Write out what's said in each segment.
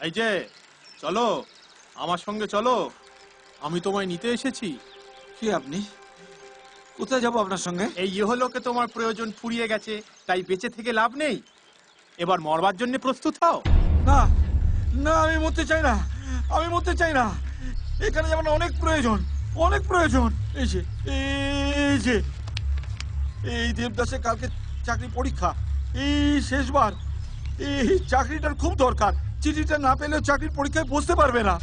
এই যে চলো, আমার সঙ্গে চলো, আমি তোমায় নিতে এসেছি। কি আপনি? কোথায় যাবো আপনার সঙ্গে? এই ইহলোকে তোমার প্রয়োজন ফুরিয়ে গেছে, তাই বেঁচে থেকে লাভ নেই। এবার মরবার জন্য প্রস্তুত হও। না না, আমি মরতে চাই না, আমি মরতে চাই না। এখানে যেমন অনেক প্রয়োজন, অনেক প্রয়োজন। এই যে এই যে এই দেবদাসের কালকে চাকরি পরীক্ষা, এই শেষবার। এই চাকরিটার খুব দরকার। চিঠিটা না পেলেও চাকরির পরীক্ষায় বসতে পারবে না।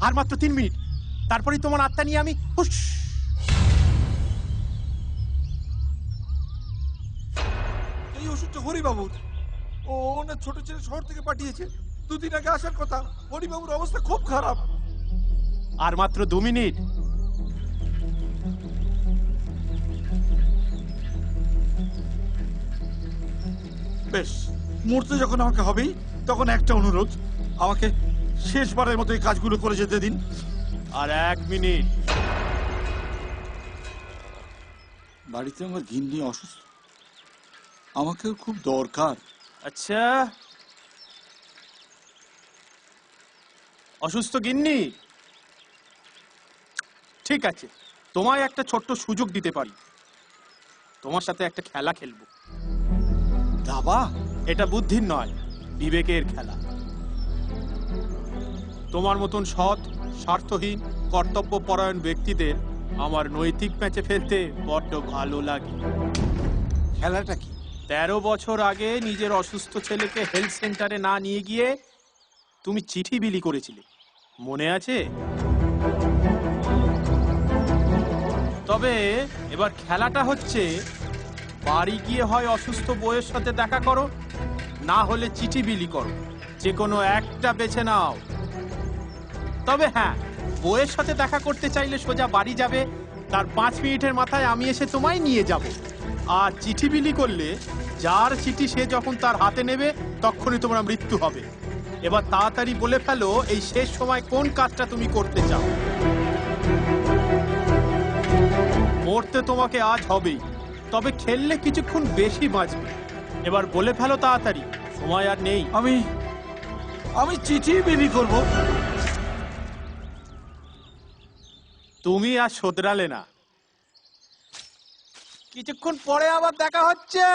আর মাত্র 3 মিনিট, তারপরেই তোমার আত্মা নিয়ে আমি হুশ। এই ওষুধটা হরিবাবুর। ও না ছোট ছেলে শহর থেকে পাঠিয়েছে, 2 দিন আগে আসার কথা। হরিবাবুর অবস্থা খুব খারাপ। আর মাত্র 2 মিনিট। বেশ, মরতে যখন আমাকে হবেই, তখন একটা অনুরোধ, আমাকে শেষবারের মতো এই কাজগুলো করে যেতে দিন। আর 1 মিনিট। বাড়িতে আমার গিন্নি অসুস্থ, আমাকেও খুব দরকার। আচ্ছা, অসুস্থ গিন্নি? ঠিক আছে, তোমায় একটা ছোট্ট সুযোগ দিতে পারি। তোমার সাথে একটা খেলা খেলবো। দাবা? এটা বুদ্ধির নয়, বিবেকের খেলা। তোমার মতন সৎ, স্বার্থহীন, কর্তব্যপরায়ণ ব্যক্তিদের আমার নৈতিক ম্যাচে ফেলতে বড্ড ভালো লাগে। খেলাটা কি? 13 বছর আগে নিজের অসুস্থ ছেলেকে হেলথ সেন্টারে না নিয়ে গিয়ে তুমি চিঠি বিলি করেছিলে, মনে আছে? তবে এবার খেলাটা হচ্ছে, বাড়ি গিয়ে হয় অসুস্থ বউয়ের সাথে দেখা করো, না হলে চিঠি বিলি করো। যে কোনো একটা বেছে নাও। তবে হ্যাঁ, বউয়ের সাথে দেখা করতে চাইলে সোজা বাড়ি যাবে, তার 5 মিনিটের মাথায় আমি এসে তোমায় নিয়ে যাব। আর চিঠি বিলি করলে যার চিঠি সে যখন তার হাতে নেবে তখনই তোমার মৃত্যু হবে। এবার তাড়াতাড়ি বলে ফেলো, এই শেষ সময় কোন কাজটা তুমি করতে চাও। মরতে তোমাকে আজ হবেই, তবে খেললে কিছুক্ষণ বেশি বাঁচবে। এবার বলে ফেলো তাড়াতাড়ি, সময় আর নেই। আমি চিঠি বিলি করব। তুমি আর শোধরালে না, কিছুক্ষণ পরে আবার দেখা হচ্ছে।